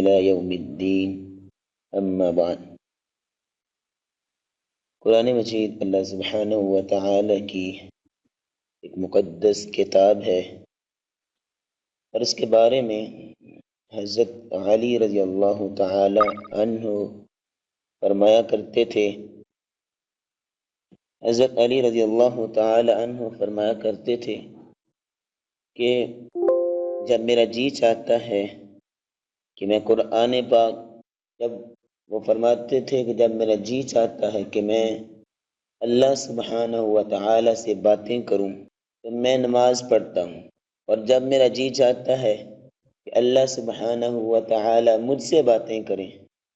إلى يوم الدين أما بعد قرآن مجید اللہ سبحانہ و تعالی کی ایک مقدس کتاب ہے، اور اس کے بارے میں حضرت علی رضی اللہ تعالی عنہ فرمایا کرتے تھے حضرت علی رضی اللہ تعالی عنہ فرمایا کرتے تھے کہ جب میرا جی چاہتا ہے کہ میں قرآن پاک، جب وہ فرماتے تھے کہ جب میرا جی چاہتا ہے کہ میں اللہ سبحانہ و تعالی سے باتیں کروں تو میں نماز پڑھتا ہوں، اور جب میرا جی چاہتا ہے کہ اللہ سبحانہ و تعالی مجھ سے باتیں کریں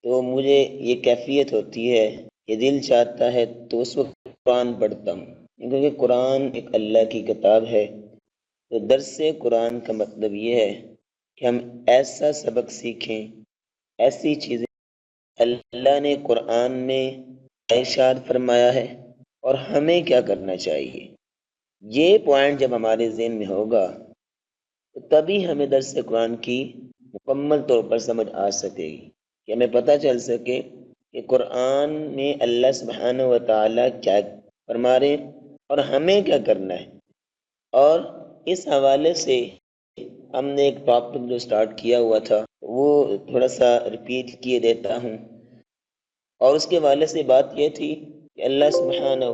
تو مجھے یہ کیفیت ہوتی ہے کہ دل چاہتا ہے تو اس وقت قرآن پڑھتا ہوں، کیونکہ قرآن ایک اللہ کی کتاب ہے۔ تو درس قرآن کا مطلب یہ ہے کہ ہم ایسا سبق سیکھیں، ایسی چیزیں اللہ نے قرآن میں ارشاد فرمایا ہے اور ہمیں کیا کرنا چاہیے۔ یہ پوائنٹ جب ہمارے ذہن میں ہوگا تو تبھی ہمیں درس قرآن کی مکمل طور پر سمجھ آ سکے گی، کہ ہمیں پتہ چل سکے کہ قرآن میں اللہ سبحانہ و تعالیٰ کیا فرما رہے ہیں اور ہمیں کیا کرنا ہے۔ اور اس حوالے سے ہم نے ایک ٹاپک جو سٹارٹ کیا ہوا تھا وہ تھوڑا سا ریپیٹ کیے دیتا ہوں، اور اس کے حوالے سے بات یہ تھی کہ اللہ سبحانہ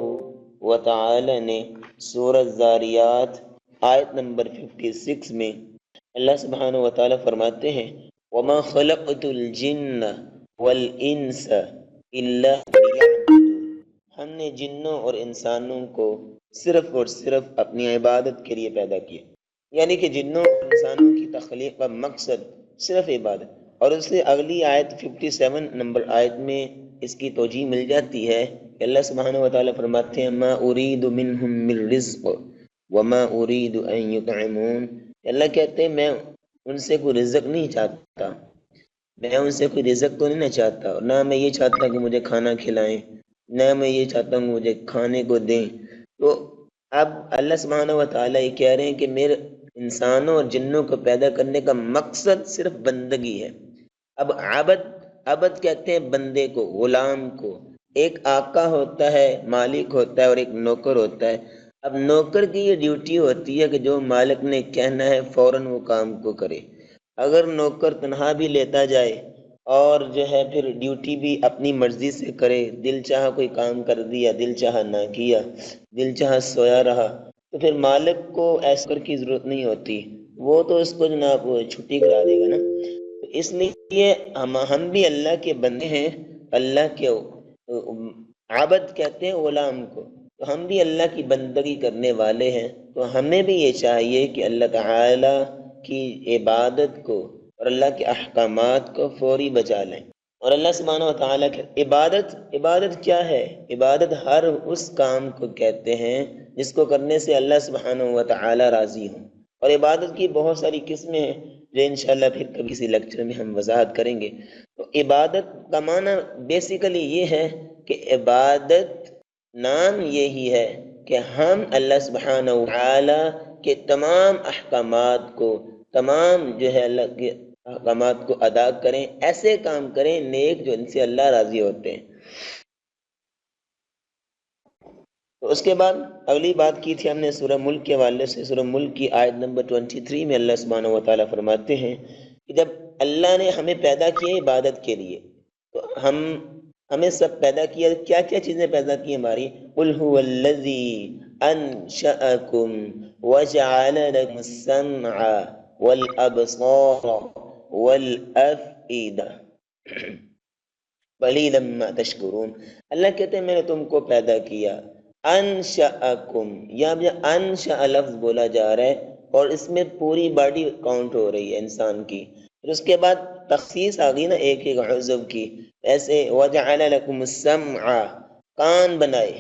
و تعالی نے سورہ الذاریات آیت نمبر 56 میں اللہ سبحانہ و تعالی فرماتے ہیں وَمَا خَلَقْتُ الْجِنَّ وَالْإِنسَ إِلَّا لِيَعْبُدُونِ، ہم نے جنوں اور انسانوں کو صرف اور صرف اپنی عبادت کے لیے پیدا کیا، یعنی کہ جنوں اور انسانوں کی تخلیق کا مقصد صرف عبادت۔ اور اس سے اگلی آیت 57 نمبر آیت میں اس کی توجیہ مل جاتی ہے کہ اللہ سبحانہ و تعالیٰ فرماتے ہیں ما اريد منهم من رزق وما اريد ان يطعمون، اللہ کہتے ہیں میں ان سے کوئی رزق نہیں چاہتا، میں ان سے کوئی رزق تو نہیں چاہتا، اور نہ میں یہ چاہتا کہ مجھے کھانا کھلائیں، نہ میں یہ چاہتا ہوں مجھے کھانے کو دیں۔ تو اب اللہ سبحانہ و تعالیٰ یہ کہہ رہے ہیں کہ میرے انسانوں اور جنوں کو پیدا کرنے کا مقصد صرف بندگی ہے۔ اب عبد کہتے ہیں بندے کو، غلام کو۔ ایک آقا ہوتا ہے، مالک ہوتا ہے، اور ایک نوکر ہوتا ہے۔ اب نوکر کی یہ ڈیوٹی ہوتی ہے کہ جو مالک نے کہنا ہے فوراً وہ کام کو کرے۔ اگر نوکر تنہا بھی لیتا جائے اور جو ہے پھر ڈیوٹی بھی اپنی مرضی سے کرے، دل چاہا کوئی کام کر دیا، دل چاہا نہ کیا، دل چاہا سویا رہا، تو پھر مالک کو ایسا کی ضرورت نہیں ہوتی، وہ تو اس کو جناب چھٹی کرا دے گا نا۔ تو اس لیے ہم بھی اللہ کے بندے ہیں، اللہ کے عبد کہتے ہیں غلام کو، تو ہم بھی اللہ کی بندگی کرنے والے ہیں۔ تو ہمیں بھی یہ چاہیے کہ اللہ تعالی کی عبادت کو اور اللہ کے احکامات کو فوری بجا لیں۔ اور اللہ سبحانہ و تعالیٰ کی عبادت کیا ہے؟ عبادت ہر اس کام کو کہتے ہیں جس کو کرنے سے اللہ سبحانہ و تعالیٰ راضی ہوں، اور عبادت کی بہت ساری قسمیں ہیں جو انشاءاللہ پھر کبھی کسی لیکچر میں ہم وضاحت کریں گے۔ تو عبادت کا معنی بیسیکلی یہ ہے کہ عبادت نام یہی ہے کہ ہم اللہ سبحانہ و تعالیٰ کے تمام احکامات کو، تمام جو ہے اللہ کے احکامات کو ادا کریں، ایسے کام کریں نیک جو ان سے اللہ راضی ہوتے ہیں۔ تو اس کے بعد اگلی بات کی تھی ہم نے سورہ ملک کے حوالے سے۔ سورہ ملک کی آیت نمبر 23 میں اللہ سبحانہ و تعالیٰ فرماتے ہیں کہ جب اللہ نے ہمیں پیدا کیے عبادت کے لیے، تو ہمیں سب پیدا کیا، کیا کیا چیزیں پیدا کی ہماری؟ قُلْ هُوَ الَّذِي أَنشَأَكُمْ وَجَعَلَ لَكُمُ السَّمْعَ وَالْأَبْصَارَ وَالْأَفْئِدَةَ قَلِيلًا مَا تَشْكُرُونَ۔ اللہ کہتے ہیں میں نے تم کو پیدا کیا، انشأکم، یہاں انشأ لفظ بولا جا رہا ہے اور اس میں پوری باڈی کاؤنٹ ہو رہی ہے انسان کی، پھر اس کے بعد تخصیص آ گئی نا ایک ایک عضو کی، ایسے وَجَعَلَ لَكُمُ السَّمْعَ، کان بنائے،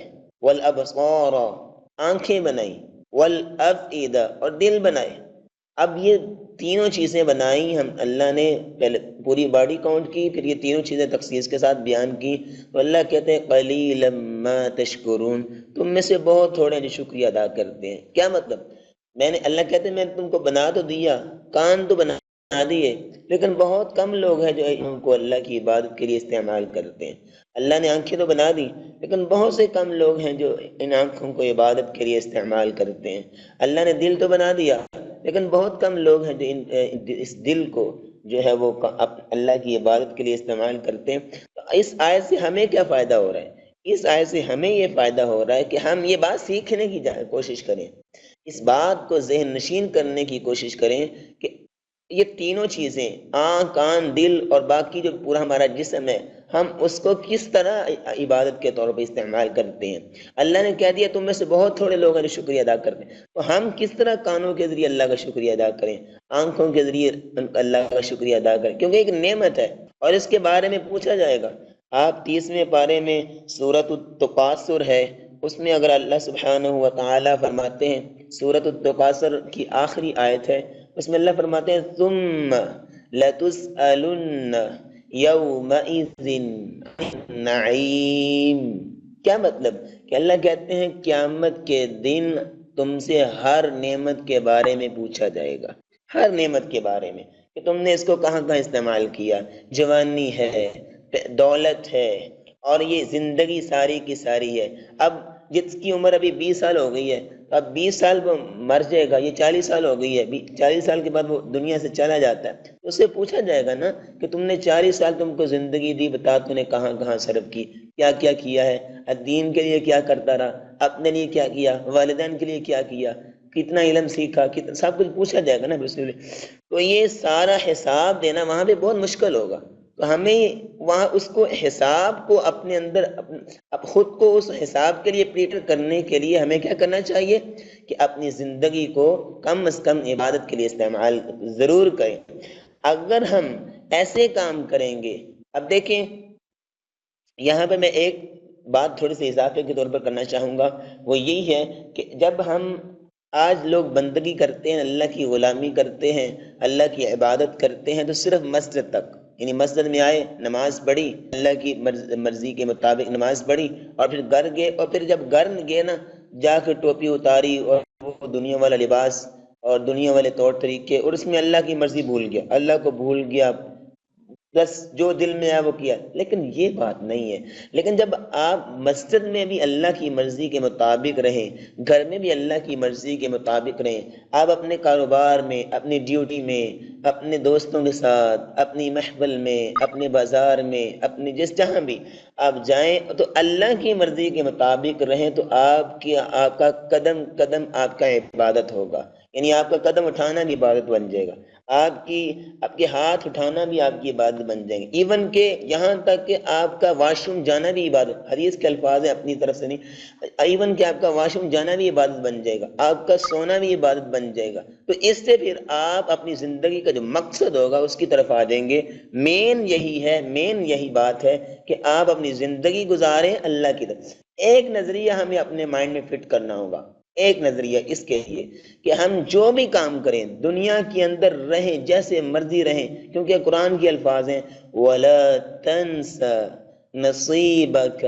وَالْأَبْصَارَ، آنکھیں بنائی، وَالْأَفْئِدَةَ، اور دل بنائے۔ اب یہ تینوں چیزیں بنائی ہم اللہ نے، پہلے پوری باڈی کاؤنٹ کی، پھر یہ تینوں چیزیں تخصیص کے ساتھ بیان کی۔ تو اللہ کہتے ہیں قلیلا ما تشکرون، تم میں سے بہت تھوڑے جو شکریہ ادا کرتے ہیں۔ کیا مطلب؟ اللہ کہتے ہیں میں نے تم کو بنا تو دیا، کان تو بنا دیے، لیکن بہت کم لوگ ہیں جو ان کو اللہ کی عبادت کے لیے استعمال کرتے ہیں۔ اللہ نے آنکھیں تو بنا دی، لیکن بہت سے کم لوگ ہیں جو ان آنکھوں کو عبادت کے لیے استعمال کرتے ہیں۔ اللہ نے دل تو بنا دیا، لیکن بہت کم لوگ ہیں جو اس دل کو جو ہے وہ اللہ کی عبادت کے لیے استعمال کرتے ہیں۔ تو اس آیت سے ہمیں کیا فائدہ ہو رہا ہے؟ اس آیت سے ہمیں یہ فائدہ ہو رہا ہے کہ ہم یہ بات سیکھنے کی کوشش کریں، اس بات کو ذہن نشین کرنے کی کوشش کریں کہ یہ تینوں چیزیں، آنکھ، کان، دل اور باقی جو پورا ہمارا جسم ہے، ہم اس کو کس طرح عبادت کے طور پہ استعمال کرتے ہیں۔ اللہ نے کہہ دیا تم میں سے بہت تھوڑے لوگ ہیں جو شکریہ ادا کرتے ہیں، تو ہم کس طرح کانوں کے ذریعے اللہ کا شکریہ ادا کریں، آنکھوں کے ذریعے اللہ کا شکریہ ادا کریں، کیونکہ ایک نعمت ہے اور اس کے بارے میں پوچھا جائے گا۔ آپ 30ویں پارے میں سورۃ التکاثر ہے، اس میں اگر اللہ سبحانہ و تعالی فرماتے ہیں، سورۃ التکاثر کی آخری آیت ہے، اس میں اللہ فرماتے ہیں ثم لتسألن یومئذ النعیم۔ کیا مطلب؟ کہ اللہ کہتے ہیں قیامت کے دن تم سے ہر نعمت کے بارے میں پوچھا جائے گا، ہر نعمت کے بارے میں، کہ تم نے اس کو کہاں کہاں استعمال کیا۔ جوانی ہے، دولت ہے، اور یہ زندگی ساری کی ساری ہے۔ اب جس کی عمر ابھی 20 سال ہو گئی ہے، اب 20 سال وہ مر جائے گا، یہ 40 سال ہو گئی ہے، 40 سال کے بعد وہ دنیا سے چلا جاتا ہے، تو اس سے پوچھا جائے گا نا کہ تم نے 40 سال تم کو زندگی دی، بتا تم نے کہاں کہاں صرف کی، کیا کیا کیا ہے، دین کے لیے کیا کرتا رہا، اپنے لیے کیا کیا، والدین کے لیے کیا کیا، کتنا علم سیکھا، کتنا، سب کچھ پوچھا جائے گا نا بسم اللہ۔ تو یہ سارا حساب دینا وہاں پہ بہت مشکل ہوگا، تو ہمیں وہاں اس کو حساب کو اپنے اندر خود کو اس حساب کے لیے پریپیئر کرنے کے لیے ہمیں کیا کرنا چاہیے کہ اپنی زندگی کو کم از کم عبادت کے لیے استعمال ضرور کریں۔ اگر ہم ایسے کام کریں گے، اب دیکھیں یہاں پہ میں ایک بات تھوڑی سی اضافے کے طور پر کرنا چاہوں گا، وہ یہی ہے کہ جب ہم آج لوگ بندگی کرتے ہیں، اللہ کی غلامی کرتے ہیں، اللہ کی عبادت کرتے ہیں، تو صرف مسجد تک، یعنی مسجد میں آئے، نماز پڑھی، اللہ کی مرضی کے مطابق نماز پڑھی، اور پھر گھر گئے، اور پھر جب گھر گئے نا، جا کے ٹوپی اتاری اور وہ دنیا والا لباس اور دنیا والے طور طریقے، اور اس میں اللہ کی مرضی بھول گیا، اللہ کو بھول گیا، بس جو دل میں آیا وہ کیا۔ لیکن یہ بات نہیں ہے۔ لیکن جب آپ مسجد میں بھی اللہ کی مرضی کے مطابق رہیں، گھر میں بھی اللہ کی مرضی کے مطابق رہیں، آپ اپنے کاروبار میں، اپنی ڈیوٹی میں، اپنے دوستوں کے ساتھ، اپنی محفل میں، اپنے بازار میں، اپنی جہاں بھی آپ جائیں، تو اللہ کی مرضی کے مطابق رہیں، تو آپ کا قدم قدم آپ کا عبادت ہوگا، یعنی آپ کا قدم اٹھانا بھی عبادت بن جائے گا، آپ کے ہاتھ اٹھانا بھی آپ کی عبادت بن جائیں گے، ایون کہ یہاں تک کہ آپ کا واش روم جانا بھی عبادت، حدیث کے الفاظ ہیں اپنی طرف سے نہیں، ایون کہ آپ کا واش روم جانا بھی عبادت بن جائے گا، آپ کا سونا بھی عبادت بن جائے گا۔ تو اس سے پھر آپ اپنی زندگی کا جو مقصد ہوگا اس کی طرف آ جائیں گے۔ مین یہی بات ہے کہ آپ اپنی زندگی گزاریں اللہ کی طرف۔ ایک نظریہ ہمیں اپنے مائنڈ میں فٹ کرنا ہوگا، ایک نظریہ اس کے لیے کہ ہم جو بھی کام کریں، دنیا کے اندر رہیں، جیسے مرضی رہیں، کیونکہ قرآن کے الفاظ ہیں وَلَا تَنْسَ نَصِيبَكَ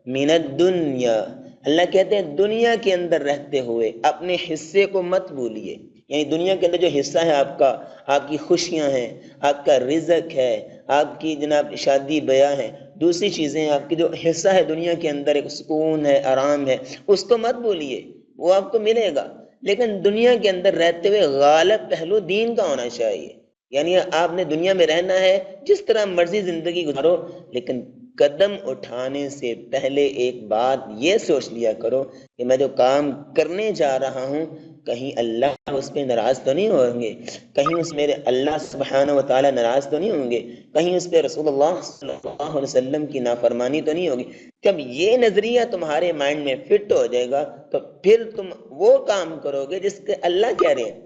مِنَ الدُّنْيَا۔ اللہ کہتے ہیں دنیا کے اندر رہتے ہوئے اپنے حصے کو مت بھولیے، یعنی دنیا کے اندر جو حصہ ہے آپ کا، آپ کی خوشیاں ہیں، آپ کا رزق ہے، آپ کی جناب شادی بیاہ ہے، دوسری چیزیں، آپ کی جو حصہ ہے دنیا کے اندر، ایک سکون ہے، آرام ہے، اس کو مت بھولیے، وہ آپ کو ملے گا۔ لیکن دنیا کے اندر رہتے ہوئے غالب پہلو دین کا ہونا چاہیے، یعنی آپ نے دنیا میں رہنا ہے، جس طرح مرضی زندگی گزارو، لیکن قدم اٹھانے سے پہلے ایک بات یہ سوچ لیا کرو کہ میں جو کام کرنے جا رہا ہوں، کہیں اللہ اس پہ ناراض تو نہیں ہوں گے، کہیں اس میرے اللہ سبحانہ و تعالی ناراض تو نہیں ہوں گے، کہیں اس پہ رسول اللہ صلی اللہ علیہ وسلم کی نافرمانی تو نہیں ہوگی۔ جب یہ نظریہ تمہارے مائنڈ میں فٹ ہو جائے گا، تو پھر تم وہ کام کرو گے جس کے اللہ کہہ رہے ہیں،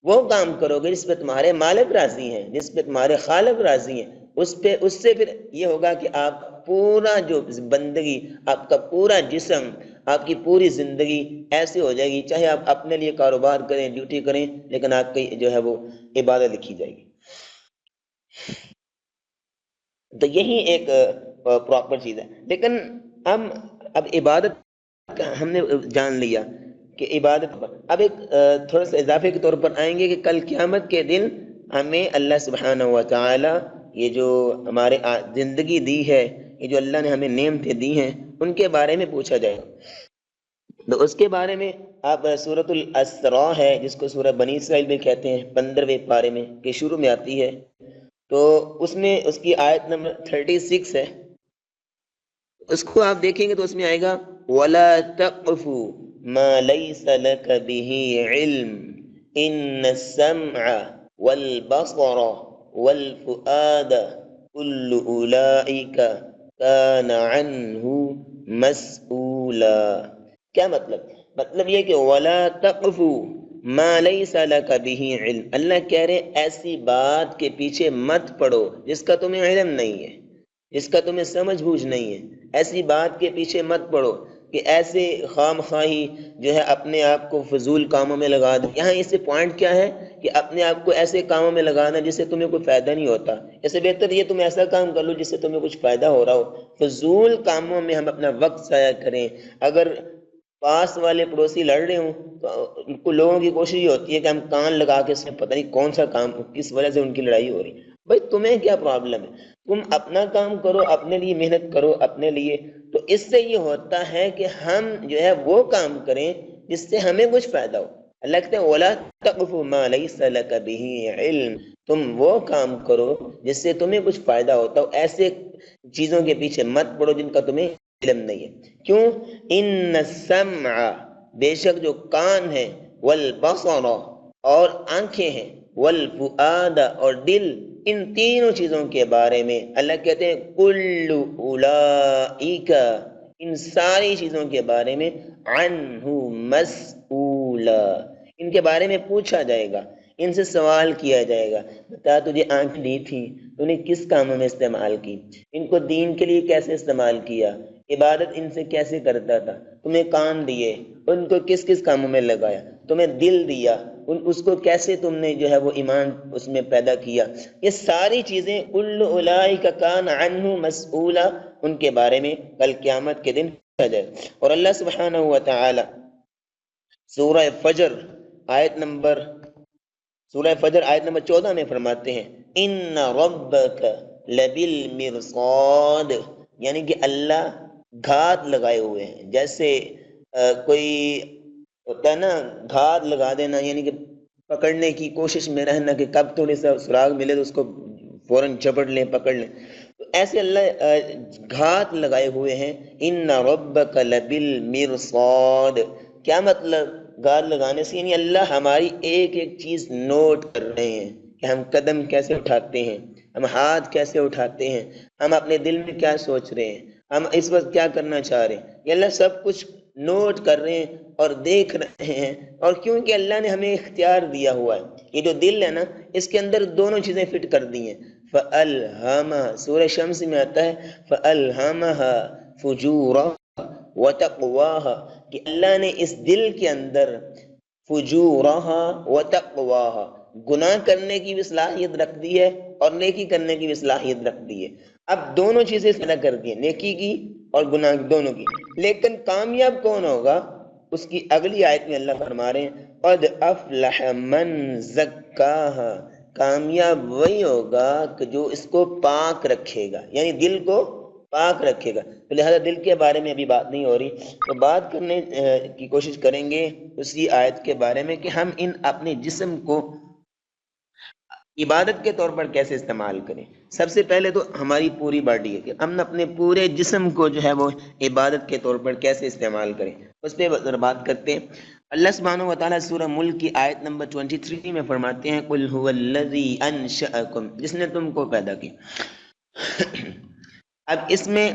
وہ کام کرو گے جس پہ تمہارے مالک راضی ہیں، جس پہ تمہارے خالق راضی ہیں، اس سے پھر یہ ہوگا کہ آپ پورا جو بندگی، آپ کا پورا جسم، آپ کی پوری زندگی ایسی ہو جائے گی، چاہے آپ اپنے لیے کاروبار کریں، ڈیوٹی کریں، لیکن آپ کی جو ہے وہ عبادت لکھی جائے گی۔ تو یہی ایک پراپر چیز ہے۔ لیکن ہم اب عبادت ہم نے جان لیا کہ عبادت، اب ایک تھوڑا سا اضافے کے طور پر آئیں گے کہ کل قیامت کے دن ہمیں اللہ سبحانہ و تعالی یہ جو ہمارے زندگی دی ہے، یہ جو اللہ نے ہمیں نعمتیں دی ہیں، ان کے بارے میں پوچھا جائے گا۔ تو اس کے بارے میں آپ سورۃ الاسراء ہے، جس کو سورہ بنی اسرائیل بھی کہتے ہیں، 15ویں پارے میں کے شروع میں آتی ہے، تو اس میں اس کی آیت نمبر 36 ہے۔ اس کو آپ دیکھیں گے تو اس میں آئے گا وَلَا تَقْفُ مَا لَيْسَ لَكَ بِهِ عِلْم إِنَّ السَّمْعَ وَالْبَصَرَ وَالْفُؤَادَ كُلُّ أُولَئِكَ كَانَ عَنْهُ مَسْئُولًا۔ کیا مطلب یہ کہ وَلَا تَقْفُ مَا لَيْسَ لَكَ بِهِ عِلْم، اللہ کہہ رہے ایسی بات کے پیچھے مت پڑو جس کا تمہیں علم نہیں ہے، جس کا تمہیں سمجھ بوجھ نہیں ہے۔ ایسی بات کے پیچھے مت پڑو کہ ایسے خام خواہی جو ہے اپنے آپ کو فضول کاموں میں لگا دو۔ یہاں اس سے پوائنٹ کیا ہے کہ اپنے آپ کو ایسے کاموں میں لگانا جس سے تمہیں کوئی فائدہ نہیں ہوتا۔ اس سے بہتر یہ تم ایسا کام کر لو جس سے تمہیں کچھ فائدہ ہو رہا ہو۔ فضول کاموں میں ہم اپنا وقت ضائع کریں۔ اگر پاس والے پڑوسی لڑ رہے ہوں تو ان کو لوگوں کی کوشش یہ ہوتی ہے کہ ہم کان لگا کے اس میں پتہ نہیں کون سا کام کس وجہ سے ان کی لڑائی ہو رہی ہے۔ بھائی تمہیں کیا پرابلم ہے؟ تم اپنا کام کرو، اپنے لیے محنت کرو، اپنے لیے۔ تو اس سے یہ ہوتا ہے کہ ہم جو ہے وہ کام کریں جس سے ہمیں کچھ فائدہ ہو۔ اللہ کہتے ہیں وَلَا تَقْفُ مَا لَيْسَ لَكَ بِهِ عِلْم، تم وہ کام کرو جس سے تمہیں کچھ فائدہ ہوتا ہو، ایسے چیزوں کے پیچھے مت پڑو جن کا تمہیں علم نہیں ہے۔ کیوں؟ ان السمع، بے شک جو کان ہے، والبصر اور آنکھیں ہیں، والفؤاد اور دل، ان تینوں چیزوں کے بارے میں اللہ کہتے ہیں کل اولئک، ان ساری چیزوں کے بارے میں عنہ مسئولا، ان کے بارے میں پوچھا جائے گا، ان سے سوال کیا جائے گا۔ بتا تجھے آنکھ دی تھی تو نے کس کاموں میں استعمال کی؟ ان کو دین کے لیے کیسے استعمال کیا؟ عبادت ان سے کیسے کرتا تھا؟ تمہیں کان دیے، ان کو کس کس کاموں میں لگایا؟ تمہیں دل دیا، اس کو کیسے تم نے جو ہے وہ ایمان اس میں پیدا کیا؟ یہ ساری چیزیں کل اولئک کان عنہ مسئولا، ان کے بارے میں کل قیامت کے دن پوچھا جائے۔ اور اللہ سبحانہ و تعالی سورہ فجر آیت نمبر 14 میں فرماتے ہیں ان ربک لبالمرصاد، یعنی کہ اللہ گھات لگائے ہوئے ہیں۔ جیسے کوئی ہوتا ہے نا گھات لگا دینا، یعنی کہ پکڑنے کی کوشش میں رہنا کہ کب تھوڑی سا سراغ ملے تو اس کو فوراً جبڑ لیں، پکڑ لیں۔ تو ایسے اللہ گھات لگائے ہوئے ہیں۔ ان ربک لبالمرصاد، کیا مطلب گھات لگانے سے؟ یعنی اللہ ہماری ایک ایک چیز نوٹ کر رہے ہیں کہ ہم قدم کیسے اٹھاتے ہیں، ہم ہاتھ کیسے اٹھاتے ہیں، ہم اپنے دل میں کیا سوچ رہے ہیں، ہم اس وقت کیا کرنا چاہ رہے ہیں۔ یہ اللہ سب کچھ نوٹ کر رہے ہیں اور دیکھ رہے ہیں۔ اور کیونکہ اللہ نے ہمیں اختیار دیا ہوا ہے، یہ جو دل ہے نا اس کے اندر دونوں چیزیں فٹ کر دی ہیں۔ فَأَلْهَمَهَا، سورہ شمس میں آتا ہے فَأَلْهَمَهَا فُجُورَهَا وَتَقْوَاهَا، کہ اللہ نے اس دل کے اندر فجورہا وتقواہا، گناہ کرنے کی بھی صلاحیت رکھ دی ہے اور نیکی کرنے کی بھی صلاحیت رکھ دی ہے۔ اب دونوں چیزیں پیدا کر دی ہیں، نیکی کی اور گناہ دونوں کی۔ لیکن کامیاب کون ہوگا؟ اس کی اگلی آیت میں اللہ فرما رہے ہیں قد افلح من زکاہا، کامیاب وہی ہوگا کہ جو اس کو پاک رکھے گا، یعنی دل کو پاک رکھے گا۔ تو لہذا دل کے بارے میں ابھی بات نہیں ہو رہی، تو بات کرنے کی کوشش کریں گے اسی آیت کے بارے میں کہ ہم ان اپنے جسم کو عبادت کے طور پر کیسے استعمال کریں۔ سب سے پہلے تو ہماری پوری باڈی ہے کہ ہم اپنے پورے جسم کو جو ہے وہ عبادت کے طور پر کیسے استعمال کریں، اس پہ بات کرتے ہیں۔ اللہ سبحانہ و تعالیٰ سورہ ملک کی آیت نمبر 23 میں فرماتے ہیں قُلْ هُوَ الَّذِي أَنشَأَكُمْ، جس نے تم کو پیدا کیا۔ اب اس میں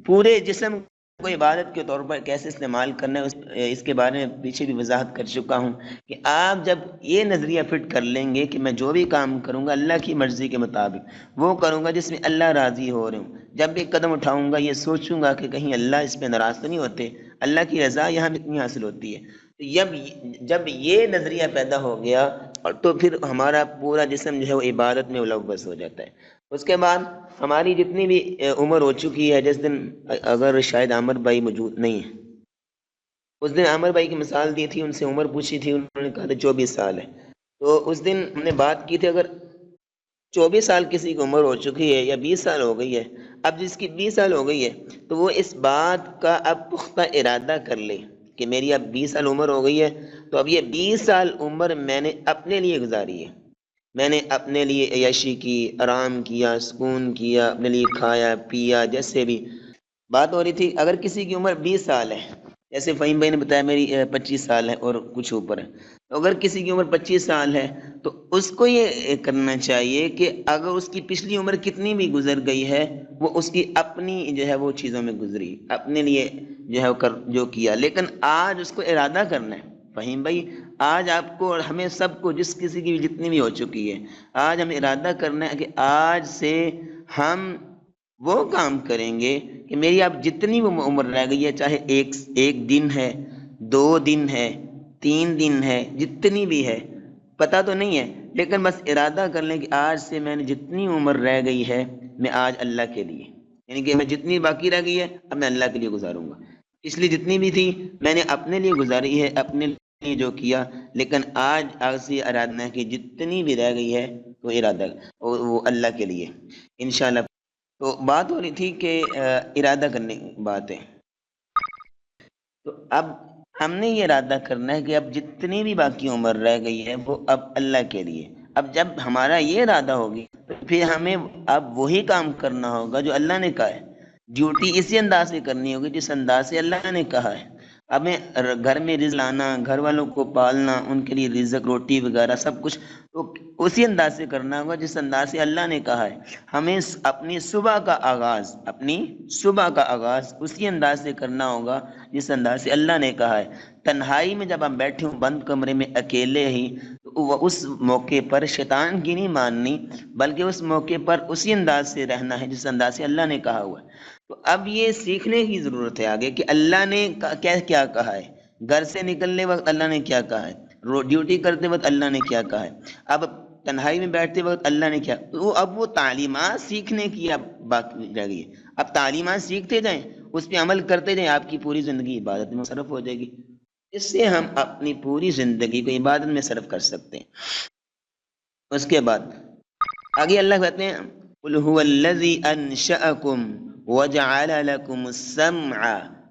پورے جسم کو عبادت کے طور پر کیسے استعمال کرنا ہے اس کے بارے میں پیچھے بھی وضاحت کر چکا ہوں کہ آپ جب یہ نظریہ فٹ کر لیں گے کہ میں جو بھی کام کروں گا اللہ کی مرضی کے مطابق وہ کروں گا جس میں اللہ راضی ہو رہے ہوں، جب بھی قدم اٹھاؤں گا یہ سوچوں گا کہ کہیں اللہ اس پہ ناراض تو نہیں ہوتے، اللہ کی رضا یہاں اتنی حاصل ہوتی ہے۔ جب یہ نظریہ پیدا ہو گیا اور تو پھر ہمارا پورا جسم جو ہے وہ عبادت میں ملوث ہو جاتا ہے۔ اس کے بعد ہماری جتنی بھی عمر ہو چکی ہے، جس دن اگر شاید عامر بھائی موجود نہیں ہے، اس دن عامر بھائی کی مثال دی تھی، ان سے عمر پوچھی تھی، انہوں نے کہا تھا 24 سال ہے۔ تو اس دن ہم نے بات کی تھی، اگر 24 سال کسی کی عمر ہو چکی ہے یا 20 سال ہو گئی ہے، اب جس کی 20 سال ہو گئی ہے تو وہ اس بات کا اب پختہ ارادہ کر لے کہ میری اب 20 سال عمر ہو گئی ہے، تو اب یہ 20 سال عمر میں نے اپنے لیے گزاری ہے، میں نے اپنے لیے عیاشی کی، آرام کیا، سکون کیا، اپنے لیے کھایا پیا، جیسے بھی بات ہو رہی تھی اگر کسی کی عمر 20 سال ہے، جیسے فہیم بھائی نے بتایا میری 25 سال ہے اور کچھ اوپر ہے، تو اگر کسی کی عمر 25 سال ہے تو اس کو یہ کرنا چاہیے کہ اگر اس کی پچھلی عمر کتنی بھی گزر گئی ہے، وہ اس کی اپنی جو ہے وہ چیزوں میں گزری، اپنے لیے جو ہے جو کیا، لیکن آج اس کو ارادہ کرنا ہے فہیم بھائی، آج آپ کو اور ہمیں سب کو، جس کسی کی جتنی بھی ہو چکی ہے، آج ہمیں ارادہ کرنا ہے کہ آج سے ہم وہ کام کریں گے کہ میری اب جتنی بھی عمر رہ گئی ہے، چاہے ایک دن ہے، 2 دن ہے، 3 دن ہے، جتنی بھی ہے پتہ تو نہیں ہے، لیکن بس ارادہ کر لیں کہ آج سے میں نے جتنی عمر رہ گئی ہے میں آج اللہ کے لیے، یعنی کہ میں جتنی باقی رہ گئی ہے اب میں اللہ کے لیے گزاروں گا، اس لیے جتنی بھی تھی میں نے اپنے لیے گزاری ہے، اپنے لیے جو کیا، لیکن آج سے ارادہ ہے کہ جتنی بھی رہ گئی ہے وہ ارادہ وہ اللہ کے لیے انشاءاللہ۔ تو بات ہو رہی تھی کہ ارادہ کرنے کی بات ہے، تو اب ہم نے یہ ارادہ کرنا ہے کہ اب جتنی بھی باقی عمر رہ گئی ہے وہ اب اللہ کے لیے، اب جب ہمارا یہ ارادہ ہوگی تو پھر ہمیں اب وہی کام کرنا ہوگا جو اللہ نے کہا ہے، ڈیوٹی اسی انداز سے کرنی ہوگی جس انداز سے اللہ نے کہا ہے، ہمیں گھر میں رزق لانا، گھر والوں کو پالنا، ان کے لیے رزق روٹی وغیرہ سب کچھ تو اسی انداز سے کرنا ہوگا جس انداز سے اللہ نے کہا ہے، ہمیں اپنی صبح کا آغاز اسی انداز سے کرنا ہوگا جس انداز سے اللہ نے کہا ہے، تنہائی میں جب ہم بیٹھے ہوں بند کمرے میں اکیلے ہی، تو اس موقع پر شیطان کی نہیں ماننی، بلکہ اس موقع پر اسی انداز سے رہنا ہے جس انداز سے اللہ نے کہا ہوا ہے۔ تو اب یہ سیکھنے کی ضرورت ہے آگے کہ اللہ نے کیا کہا ہے، گھر سے نکلنے وقت اللہ نے کیا کہا ہے، ڈیوٹی کرتے وقت اللہ نے کیا کہا ہے، اب تنہائی میں بیٹھتے وقت اللہ نے کیا، اب وہ تعلیمات سیکھنے کی اب باقی رہ گئی ہے، اب تعلیمات سیکھتے جائیں، اس پہ عمل کرتے جائیں، آپ کی پوری زندگی عبادت میں صرف ہو جائے گی، اس سے ہم اپنی پوری زندگی کو عبادت میں صرف کر سکتے ہیں۔ اس کے بعد آگے اللہ کہتے ہیں قُلْ هُوَ الَّذِي أَنشَأَكُمْ وَجَعَلَ لَكُمُ السَّمْعَ،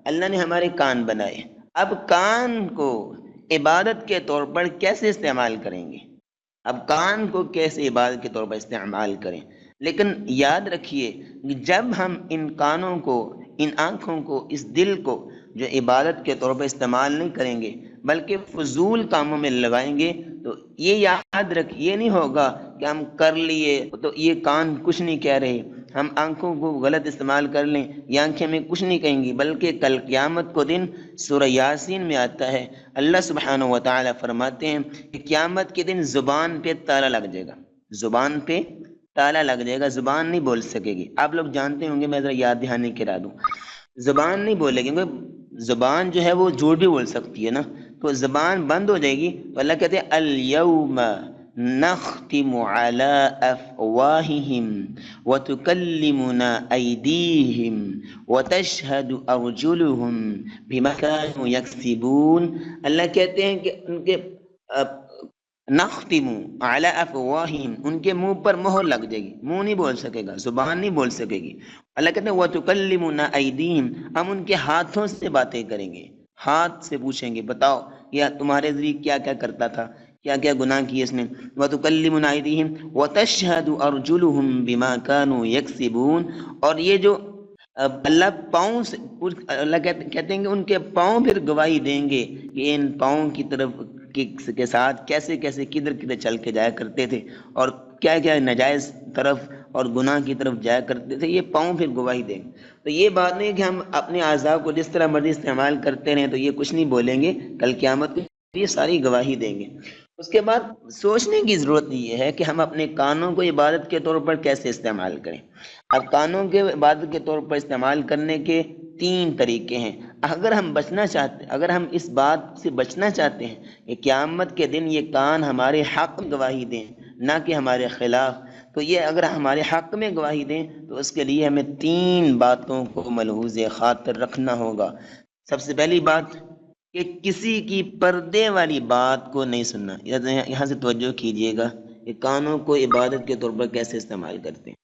اللہ نے ہمارے کان بنائے، اب کان کو عبادت کے طور پر کیسے استعمال کریں گے، اب کان کو کیسے عبادت کے طور پر استعمال کریں، لیکن یاد رکھیے جب ہم ان کانوں کو، ان آنکھوں کو، اس دل کو جو عبادت کے طور پر استعمال نہیں کریں گے بلکہ فضول کاموں میں لگائیں گے، تو یہ یاد رکھ، یہ نہیں ہوگا کہ ہم کر لیے تو یہ کان کچھ نہیں کہہ رہے، ہم آنکھوں کو غلط استعمال کر لیں یہ آنکھیں میں کچھ نہیں کہیں گی، بلکہ کل قیامت کو دن سورہ یاسین میں آتا ہے، اللہ سبحانہ و تعالی فرماتے ہیں کہ قیامت کے دن زبان پہ تالا لگ جائے گا، زبان پہ تالا لگ جائے گا، زبان نہیں بول سکے گی، آپ لوگ جانتے ہوں گے، میں ذرا یاد دہانی کرا دوں، زبان نہیں بولے گی، زبان جو ہے وہ جھوٹ بھی بول سکتی ہے نا، تو زبان بند ہو جائے گی، تو اللہ کہتے ہیں الیوم نختم علی افواہہم وتکلمنا ایدیہم وتشہد ارجلہم بما کانوا یکسبون، اللہ کہتے ہیں کہ ان کے نختم علی افواہہم، ان کے منہ پر مہر لگ جائے گی، منہ نہیں بول سکے گا، زبان نہیں بول سکے گی، اللہ کہتے ہیں وَتُكَلِّمُنَا أَيْدِيهِمْ، ہم ان کے ہاتھوں سے باتیں کریں گے، ہاتھ سے پوچھیں گے بتاؤ یہ تمہارے ذریعے کیا کیا کرتا تھا، کیا کیا گناہ کیے اس نے، وَتُكَلِّمُنَا أَيْدِيهِمْ وَتَشْهَدُ أَرْجُلُهُمْ بِمَا كَانُوا يَكْسِبُونَ، اور یہ جو اللہ پاؤں سے، اللہ کہتے ہیں کہ ان کے پاؤں پھر گواہی دیں گے کہ ان پاؤں کی طرف کے ساتھ کیسے کیسے کدھر کدھر چل کے جایا کرتے تھے اور کیا کیا ناجائز طرف اور گناہ کی طرف جایا کرتے تھے، یہ پاؤں پھر گواہی دیں گے، تو یہ بات نہیں کہ ہم اپنے اعضاء کو جس طرح مرضی استعمال کرتے رہیں تو یہ کچھ نہیں بولیں گے، کل قیامت کو یہ ساری گواہی دیں گے۔ اس کے بعد سوچنے کی ضرورت یہ ہے کہ ہم اپنے کانوں کو عبادت کے طور پر کیسے استعمال کریں، اب کانوں کے عبادت کے طور پر استعمال کرنے کے 3 طریقے ہیں، اگر ہم اس بات سے بچنا چاہتے ہیں کہ قیامت کے دن یہ کان ہمارے حق میں گواہی دیں نہ کہ ہمارے خلاف، تو یہ اگر ہمارے حق میں گواہی دیں تو اس کے لیے ہمیں 3 باتوں کو ملحوظ خاطر رکھنا ہوگا۔ سب سے پہلی بات کہ کسی کی پردے والی بات کو نہیں سننا. یہاں سے توجہ کیجئے گا کہ کانوں کو عبادت کے طور پر کیسے استعمال کرتے ہیں.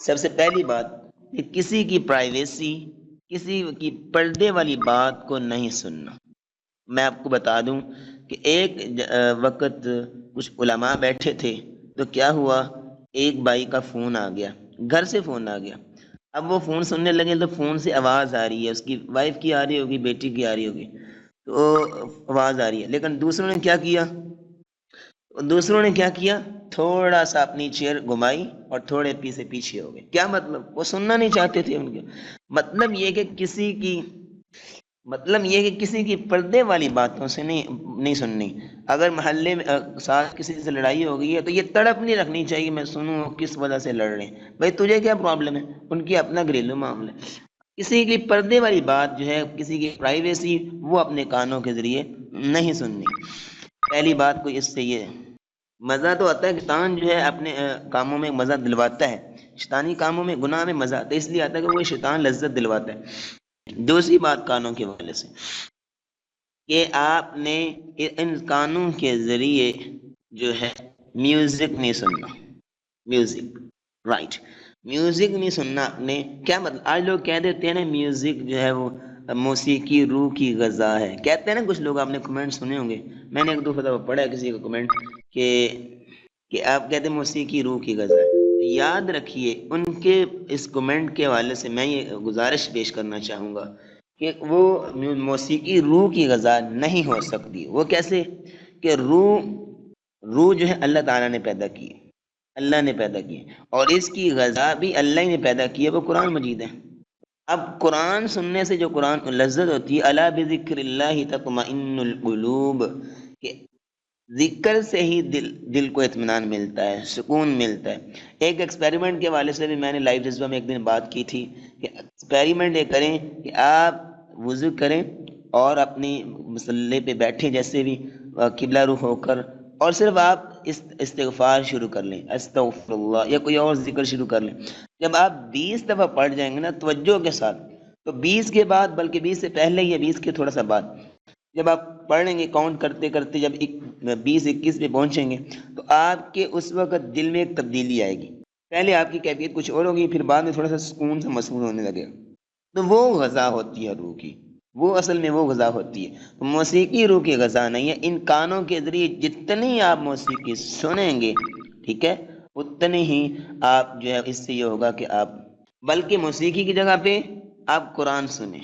سب سے پہلی بات کہ کسی کی پرائیویسی، کسی کی پردے والی بات کو نہیں سننا. میں آپ کو بتا دوں کہ ایک وقت کچھ علماء بیٹھے تھے تو کیا ہوا، ایک بھائی کا فون آ گیا، گھر سے فون آ گیا. اب وہ فون سننے لگے تو فون سے آواز آ رہی ہے، اس کی وائف کی آ رہی ہوگی، بیٹی کی آ رہی ہوگی، تو آواز آ رہی ہے. لیکن دوسروں نے کیا کیا، تھوڑا سا اپنی چیئر گھمائی اور تھوڑے پیچھے ہو گئے. کیا مطلب؟ وہ سننا نہیں چاہتے تھے ان کے. مطلب یہ کہ کسی کی پردے والی باتوں سے نہیں سننی. اگر محلے میں ساتھ کسی سے لڑائی ہو گئی ہے تو یہ تڑپ نہیں رکھنی چاہیے میں سنوں کس وجہ سے لڑ رہے ہیں. بھائی تجھے کیا پرابلم ہے، ان کی اپنا گھریلو معاملہ. کسی کی پردے والی بات جو ہے، کسی کی پرائیویسی، وہ اپنے کانوں کے ذریعے نہیں سننی. پہلی بات کو اس سے یہ مزہ تو آتا ہے کہ شیطان جو ہے اپنے کاموں میں مزہ دلواتا ہے. شیطانی کاموں میں، گناہ میں مزہ آتا ہے، اس لیے آتا ہے کہ وہ شیطان لذت دلواتا ہے. دوسری بات کانوں کے حوالے سے کہ آپ نے ان کانوں کے ذریعے جو ہے میوزک نہیں سننا. میوزک نہیں سننا. آپ نے کیا مطلب؟ آج لوگ کہہ دیتے ہیں نا میوزک جو ہے وہ موسیقی روح کی غذا ہے. کہتے ہیں نا کچھ لوگ، آپ نے کمنٹ سنے ہوں گے. میں نے ایک دو دفعہ پڑھا ہے کسی کا کمنٹ کہ آپ کہتے ہیں موسیقی روح کی غذا ہے. یاد رکھیے ان کے اس کمنٹ کے حوالے سے میں یہ گزارش پیش کرنا چاہوں گا کہ وہ موسیقی روح کی غذا نہیں ہو سکتی. وہ کیسے؟ کہ روح جو ہے اللہ تعالیٰ نے پیدا کی، اللہ نے پیدا کی، اور اس کی غذا بھی اللہ ہی نے پیدا کی ہے، وہ قرآن مجید ہے. اب قرآن سننے سے جو قرآن کو لذت ہوتی ہے، الا بذکر اللہ تطمئن القلوب، کہ ذکر سے ہی دل کو اطمینان ملتا ہے، سکون ملتا ہے. ایک ایکسپیریمنٹ کے حوالے سے بھی میں نے لائیو جذبہ میں ایک دن بات کی تھی کہ ایکسپیریمنٹ یہ کریں کہ آپ وضو کریں اور اپنی مسلح پہ بیٹھیں جیسے بھی قبلہ رخ ہو کر، اور صرف آپ استغفار شروع کر لیں، استغفر اللہ، یا کوئی اور ذکر شروع کر لیں. جب آپ 20 دفعہ پڑھ جائیں گے نا توجہ کے ساتھ، تو 20 کے بعد، بلکہ 20 سے پہلے یا 20 کے تھوڑا سا بعد، جب آپ پڑھ لیں گے کاؤنٹ کرتے کرتے، جب 20-21 پہ پہنچیں گے تو آپ کے اس وقت دل میں ایک تبدیلی آئے گی. پہلے آپ کی کیفیت کچھ اور ہوگی، پھر بعد میں تھوڑا سا سکون سے مسکون ہونے لگے. تو وہ غذا ہوتی ہے روح کی، وہ اصل میں وہ غذا ہوتی ہے. تو موسیقی روح کی غذا نہیں ہے. ان کانوں کے ذریعے جتنی آپ موسیقی سنیں گے، ٹھیک ہے، اتنے ہی آپ جو ہے اس سے یہ ہوگا کہ آپ، بلکہ موسیقی کی جگہ پہ آپ قرآن سنیں.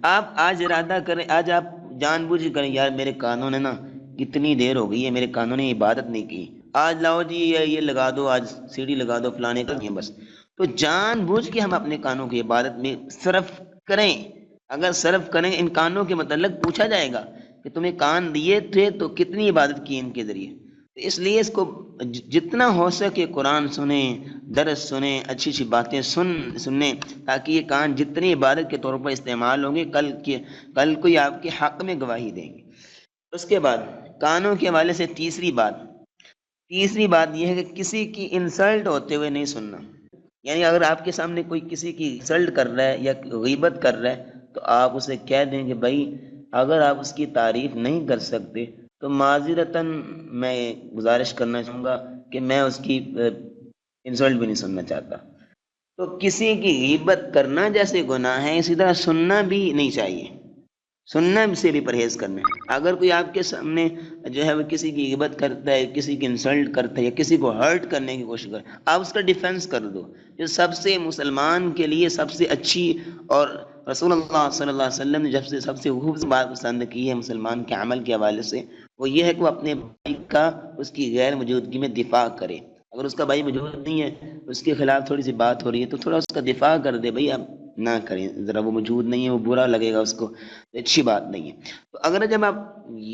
آپ آج ارادہ کریں، آج آپ جان بوجھ کریں، یار میرے کانوں نے نا کتنی دیر ہو گئی ہے، میرے کانوں نے عبادت نہیں کی، آج لاؤ جی یہ لگا دو، آج سیڑھی لگا دو، فلانے کا نہیں بس. تو جان بوجھ کے ہم اپنے کانوں کی عبادت میں صرف کریں. اگر صرف کریں، ان کانوں کے متعلق پوچھا جائے گا کہ تمہیں کان دیے تھے تو کتنی عبادت کی ان کے ذریعے. تو اس لیے اس کو جتنا ہو سکے قرآن سنیں، درس سنیں، اچھی اچھی باتیں سنیں، تاکہ یہ کان جتنی عبادت کے طور پر استعمال ہوں گے کل کوئی آپ کے حق میں گواہی دیں گے. اس کے بعد کانوں کے حوالے سے تیسری بات یہ ہے کہ کسی کی انسلٹ ہوتے ہوئے نہیں سننا. یعنی اگر آپ کے سامنے کوئی کسی کی انسلٹ کر رہا ہے یا غیبت کر رہا ہے تو آپ اسے کہہ دیں کہ بھائی اگر آپ اس کی تعریف نہیں کر سکتے تو معذرتاً میں گزارش کرنا چاہوں گا کہ میں اس کی انسلٹ بھی نہیں سننا چاہتا. تو کسی کی غیبت کرنا جیسے گناہ ہے، اسی طرح سننا بھی نہیں چاہیے، سننا سے بھی پرہیز کرنا ہے. اگر کوئی آپ کے سامنے جو ہے وہ کسی کی غیبت کرتا ہے، کسی کی انسلٹ کرتا ہے یا کسی کو ہرٹ کرنے کی کوشش کرتا ہے، آپ اس کا ڈیفنس کر دو. جو سب سے مسلمان کے لیے سب سے اچھی، اور رسول اللہ صلی اللہ علیہ وسلم نے جب سے سب سے خوب بات پسند کی ہے مسلمان کے عمل کے حوالے سے، وہ یہ ہے کہ وہ اپنے بھائی کا اس کی غیر موجودگی میں دفاع کرے. اگر اس کا بھائی موجود نہیں ہے، اس کے خلاف تھوڑی سی بات ہو رہی ہے تو تھوڑا اس کا دفاع کر دے. بھائی آپ نہ کریں، ذرا وہ موجود نہیں ہے، وہ برا لگے گا اس کو، اچھی بات نہیں ہے. تو اگر جب آپ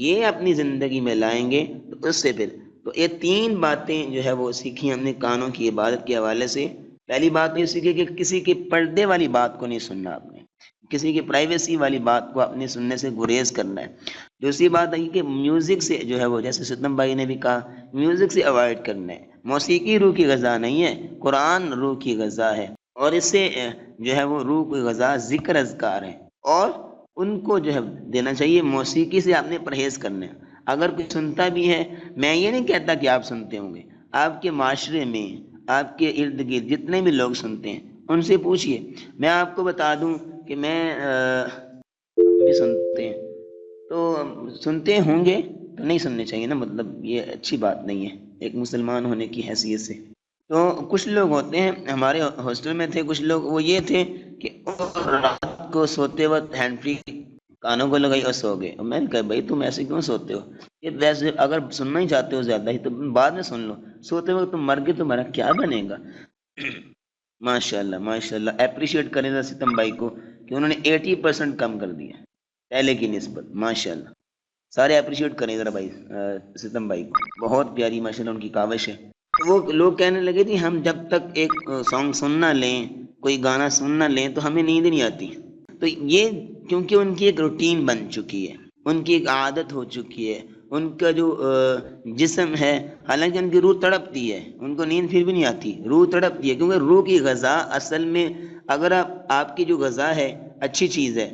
یہ اپنی زندگی میں لائیں گے تو اس سے پھر تو یہ 3 باتیں جو ہے وہ سیکھی ہم نے کانوں کی عبادت کے حوالے سے. پہلی بات یہ سیکھی کہ کسی کے پردے والی بات کو نہیں سننا، آپ نے کسی کی پرائیویسی والی بات کو اپنے سننے سے گریز کرنا ہے. دوسری بات ہے کہ میوزک سے جو ہے وہ، جیسے ستم بھائی نے بھی کہا، میوزک سے اوائڈ کرنا ہے. موسیقی روح کی غذا نہیں ہے، قرآن روح کی غذا ہے، اور اس سے جو ہے وہ روح کی غذا ذکر اذکار ہے. اور ان کو جو ہے دینا چاہیے. موسیقی سے آپ نے پرہیز کرنا ہے. اگر کوئی سنتا بھی ہے، میں یہ نہیں کہتا کہ آپ سنتے ہوں گے، آپ کے معاشرے میں آپ کے ارد گرد جتنے بھی لوگ سنتے ہیں ان سے پوچھئے. میں آپ کو بتا دوں کہ میں بھی سنتے ہیں، تو سنتے ہوں گے تو نہیں سننے چاہیے نا، مطلب یہ اچھی بات نہیں ہے ایک مسلمان ہونے کی حیثیت سے. تو کچھ لوگ ہوتے ہیں ہمارے ہاسٹل میں تھے کچھ لوگ، وہ یہ تھے کہ رات کو سوتے وقت ہینڈ فری کانوں کو لگائی اور سو گئے. اور میں نے کہا بھائی تم ایسے کیوں سوتے ہو؟ کہ ویسے اگر سننا ہی چاہتے ہو زیادہ ہی تو بعد میں سن لو، سوتے وقت تم مر گئے تمہارا کیا بنے گا؟ ماشاء اللہ ماشاء اللہ، اپریشیٹ کریں گا ستم بھائی کو کہ انہوں نے 80% کم کر دیا پہلے کی نسبت. ماشاء اللہ، سارے اپریشیٹ کریں ذرا بھائی ستم بھائی کو، بہت پیاری ماشاء اللہ ان کی کاوش ہے. تو وہ لوگ کہنے لگے تھے ہم جب تک ایک سانگ سن نہ لیں، کوئی گانا سن نہ لیں تو ہمیں نیند نہیں آتی. تو یہ کیونکہ ان کی ایک روٹین بن چکی ہے، ان کی ایک عادت ہو چکی ہے، ان کا جو جسم ہے، حالانکہ ان کی روح تڑپتی ہے، ان کو نیند پھر بھی نہیں آتی، روح تڑپتی ہے. کیونکہ روح کی غذا اصل میں، اگر آپ کی جو غذا ہے اچھی چیز ہے،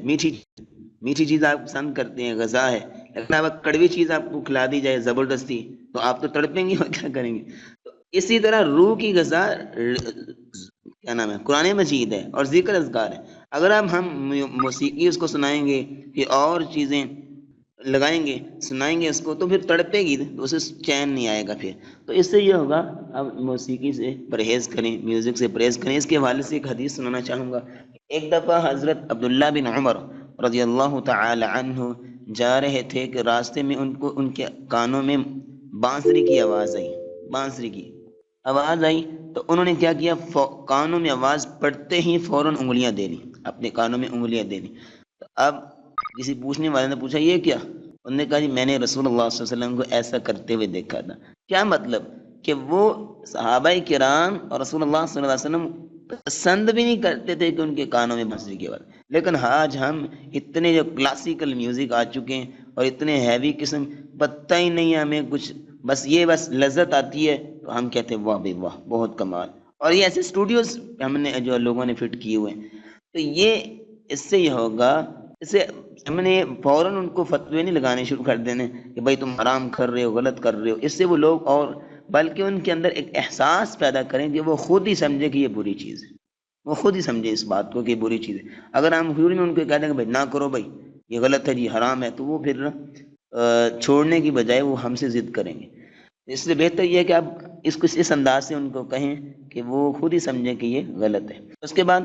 میٹھی چیز آپ پسند کرتے ہیں، غذا ہے، لیکن اب کڑوی چیز آپ کو کھلا دی جائے زبردستی تو آپ تو تڑپیں گے اور کیا کریں گے. تو اسی طرح روح کی غذا کیا نام ہے، قرآن مجید ہے اور ذکر اذکار ہے. اگر اب ہم موسیقی اس کو سنائیں گے کہ اور چیزیں لگائیں گے سنائیں گے اس کو تو پھر تڑپے گی تو اسے چین نہیں آئے گا پھر. تو اس سے یہ ہوگا اب موسیقی سے پرہیز کریں، میوزک سے پرہیز کریں. اس کے حوالے سے ایک حدیث سنانا چاہوں گا. ایک دفعہ حضرت عبداللہ بن عمر رضی اللہ تعالی عنہ جا رہے تھے کہ راستے میں ان کے کانوں میں بانسری کی آواز آئی. بانسری کی آواز آئی تو انہوں نے کیا کیا، کانوں میں آواز پڑتے ہی فوراً انگلیاں دے لی، اپنے کانوں میں انگلیاں دے لی. تو اب کسی پوچھنے والے نے پوچھا یہ کیا؟ انہوں نے کہا جی میں نے رسول اللہ صلی اللہ علیہ وسلم کو ایسا کرتے ہوئے دیکھا تھا. کیا مطلب کہ وہ صحابہ کرام اور رسول اللہ صلی اللہ علیہ وسلم پسند بھی نہیں کرتے تھے کہ ان کے کانوں میں بانسری کی آواز. لیکن آج ہم اتنے جو کلاسیکل میوزک آ چکے ہیں اور اتنے ہیوی قسم، پتہ ہی نہیں ہے ہمیں کچھ، بس لذت آتی ہے تو ہم کہتے ہیں واہ بھائی واہ بہت کمال. اور یہ ایسے اسٹوڈیوز ہم نے جو لوگوں نے فٹ کیے ہوئے ہیں. تو یہ اس سے یہ ہوگا، اس سے ہم نے فوراً ان کو فتوے نہیں لگانے شروع کر دینے کہ بھائی تم حرام کر رہے ہو، غلط کر رہے ہو. اس سے وہ لوگ، اور بلکہ ان کے اندر ایک احساس پیدا کریں کہ وہ خود ہی سمجھے کہ یہ بری چیز ہے، وہ خود ہی سمجھے اس بات کو کہ بری چیز ہے. اگر ہم حضور میں ان کو کہہ دیں کہ بھائی نہ کرو بھائی یہ غلط ہے جی حرام ہے، تو وہ پھر چھوڑنے کی بجائے وہ ہم سے ضد کریں گے. اس لیے بہتر یہ ہے کہ آپ اس انداز سے ان کو کہیں کہ وہ خود ہی سمجھیں کہ یہ غلط ہے. اس کے بعد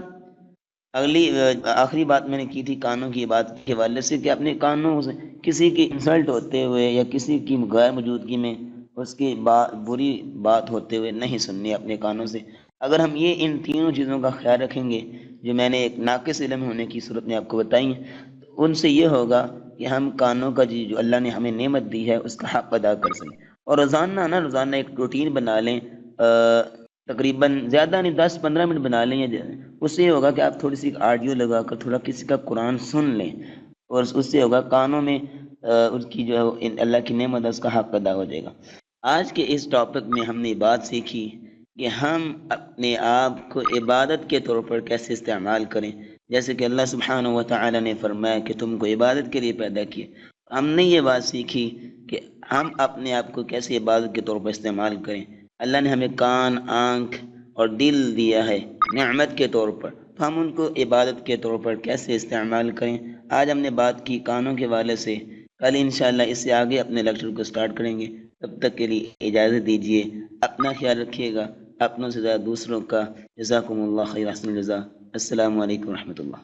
آخری بات میں نے کی تھی کانوں کی بات کے حوالے سے کہ اپنے کانوں سے کسی کی انسلٹ ہوتے ہوئے یا کسی کی غیر موجودگی میں اس کی بری بات ہوتے ہوئے نہیں سننی اپنے کانوں سے. اگر ہم ان تینوں چیزوں کا خیال رکھیں گے جو میں نے ایک ناقص علم ہونے کی صورت میں آپ کو بتائی ہیں، تو ان سے یہ ہوگا کہ ہم کانوں کا جو اللہ نے ہمیں نعمت دی ہے اس کا حق ادا کر سکیں. اور روزانہ ایک روٹین بنا لیں، تقریباً زیادہ نہیں 10-15 منٹ بنا لیں. اس سے یہ ہوگا کہ آپ تھوڑی سی آڈیو لگا کر تھوڑا کسی کا قرآن سن لیں، اور اس سے ہوگا کانوں میں اس کی جو ہے اللہ کی نعمت ہے اس کا حق ادا ہو جائے گا. آج کے اس ٹاپک میں ہم نے بات سیکھی کہ ہم اپنے آپ کو عبادت کے طور پر کیسے استعمال کریں. جیسے کہ اللہ سبحانہ و تعالی نے فرمایا کہ تم کو عبادت کے لیے پیدا کیے. ہم نے یہ بات سیکھی کہ ہم اپنے آپ کو کیسے عبادت کے طور پر استعمال کریں. اللہ نے ہمیں کان، آنکھ اور دل دیا ہے نعمت کے طور پر، تو ہم ان کو عبادت کے طور پر کیسے استعمال کریں. آج ہم نے بات کی کانوں کے حوالے سے، کل انشاءاللہ اس سے آگے اپنے لیکچر کو سٹارٹ کریں گے. تب تک کے لیے اجازت دیجیے، اپنا خیال رکھیے گا، اپنوں سے زیادہ دوسروں کا. جزاکم اللہ خیر، احسن الجزا. السلام علیکم ورحمۃ اللہ.